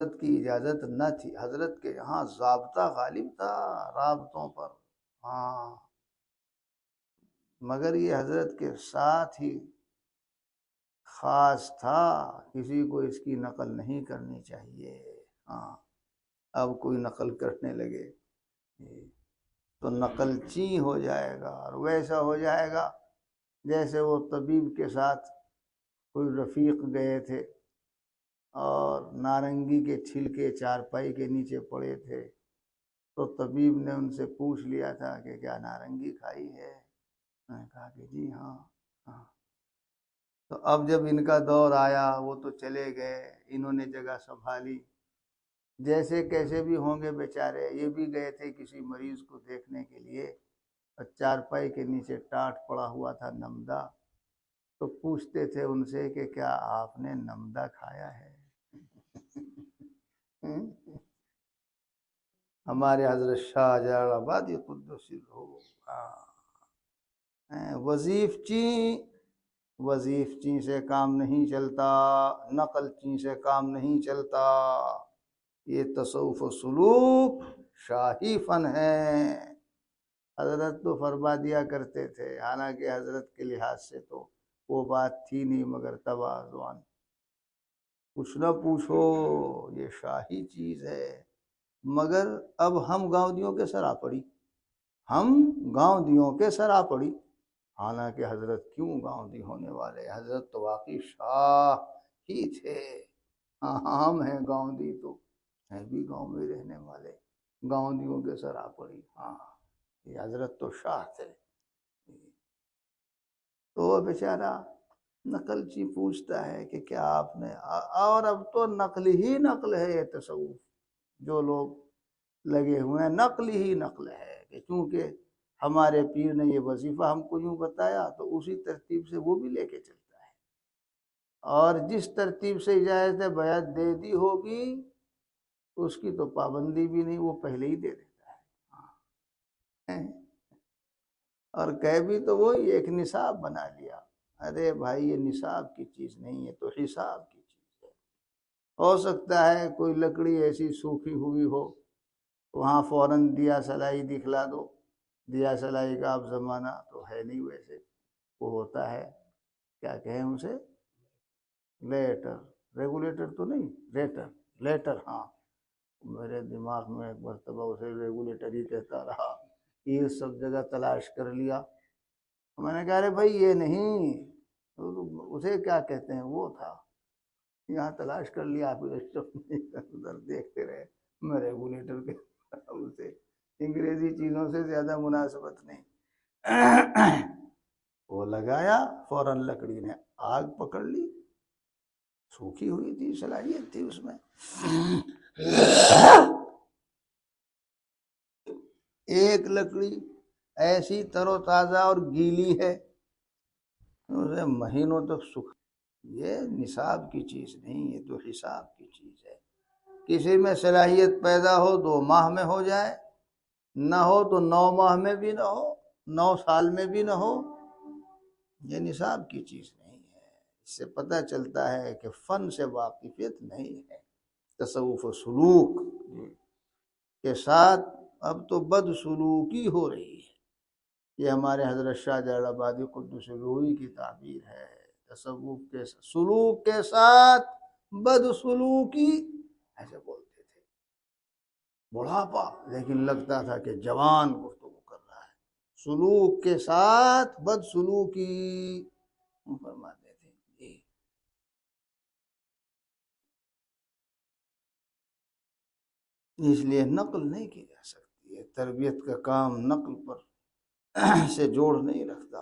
حضرت کی اجازت نہ تھی، حضرت کے یہاں ضابطہ غالب تھا رابطوں پر، ہاں، مگر یہ حضرت کے ساتھ ہی خاص تھا، کسی کو اس کی نقل نہیں کرنی چاہیے۔ ہاں، اب کوئی نقل کرنے لگے تو نقل چی ہو جائے گا، اور ویسا ہو جائے گا جیسے وہ طبیب کے ساتھ کوئی رفیق گئے تھے اور نارنگی کے چھلکے چارپائی کے نیچے پڑے تھے، تو طبیب نے ان سے پوچھ لیا تھا کہ کیا نارنگی کھائی ہے؟ میں نے کہا کہ جی ہاں ہاں۔ تو اب جب ان کا دور آیا وہ تو چلے گئے، انہوں نے جگہ سنبھالی، جیسے کیسے بھی ہوں گے بیچارے، یہ بھی گئے تھے کسی مریض کو دیکھنے کے لیے، اور چارپائی کے نیچے ٹاٹ پڑا ہوا تھا نمدہ، تو پوچھتے تھے ان سے کہ کیا آپ نے نمدہ کھایا ہے؟ ہمارے حضرت شاہ جلال آبادی قدس وظیف چی سے کام نہیں چلتا، نقل چی سے کام نہیں چلتا، یہ تصوف و سلوک شاہی فن ہے۔ حضرت تو فرما دیا کرتے تھے، حالانکہ حضرت کے لحاظ سے تو وہ بات تھی نہیں، مگر تواضعاً کچھ نہ پوچھو، یہ شاہی چیز ہے۔ مگر اب ہم گاؤں کے سراپڑی، حالانکہ حضرت کیوں گاؤں ہونے والے، حضرت تو واقعی شاہ ہی تھے۔ ہم ہیں گاؤں تو ہیں بھی گاؤں میں رہنے والے، گاؤں کے سراپڑی، ہاں، یہ حضرت تو شاہ تھے۔ تو وہ بیچارہ نقل چی پوچھتا ہے کہ کیا آپ نے، اور اب تو نقل ہی نقل ہے، یہ تصوف جو لوگ لگے ہوئے ہیں نقل ہی نقل ہے، کہ چونکہ ہمارے پیر نے یہ وظیفہ ہم کو یوں بتایا تو اسی ترتیب سے وہ بھی لے کے چلتا ہے، اور جس ترتیب سے اجازت بیعت دے دی ہوگی اس کی تو پابندی بھی نہیں، وہ پہلے ہی دے دیتا ہے، اور کہہ بھی تو وہی ایک نصاب بنا لیا۔ ارے بھائی، یہ نصاب کی چیز نہیں ہے، تو حساب کی چیز ہے۔ ہو سکتا ہے کوئی لکڑی ایسی سوکھی ہوئی ہو، وہاں فوراً دیا سلائی دکھلا دو، دیا سلائی کا اب زمانہ تو ہے نہیں، ویسے وہ ہوتا ہے، کیا کہیں اسے، لیٹر، ریگولیٹر تو نہیں، لیٹر، ہاں، میرے دماغ میں ایک مرتبہ اسے ریگولیٹر ہی کہتا رہا، یہ سب جگہ تلاش کر لیا، میں نے کہا ارے بھائی یہ نہیں، اسے کیا کہتے ہیں، وہ تھا، یہاں تلاش کر لیا، آپ ادھر دیکھتے رہے، میں ریگولیٹر کے اسے انگریزی چیزوں سے زیادہ مناسبت نہیں، وہ لگایا، فوراً لکڑی نے آگ پکڑ لی، سوکھی ہوئی تھی، صلاحیت تھی اس میں، ایک لکڑی ایسی تر و تازہ اور گیلی ہے، اسے مہینوں تک سکھ، یہ نصاب کی چیز نہیں، یہ تو حساب کی چیز ہے۔ کسی میں صلاحیت پیدا ہو 2 ماہ میں ہو جائے، نہ ہو تو 9 ماہ میں بھی نہ ہو، 9 سال میں بھی نہ ہو، یہ نصاب کی چیز نہیں ہے۔ اس سے پتہ چلتا ہے کہ فن سے واقفیت نہیں ہے، تصوف و سلوک کے ساتھ اب تو بد سلوکی ہو رہی ہے، یہ ہمارے حضرت شاہ جلال آبادی قدس روحی کی تعبیر ہے، تصوف کے سلوک کے ساتھ بد سلوکی، ایسے بولتے تھے، بڑھاپا لیکن لگتا تھا کہ جوان گفتگو کر رہا ہے، سلوک کے ساتھ بد سلوکی فرماتے تھے جی۔ اس لیے نقل نہیں کی جا سکتی ہے، تربیت کا کام نقل پر سے جوڑ نہیں رکھتا۔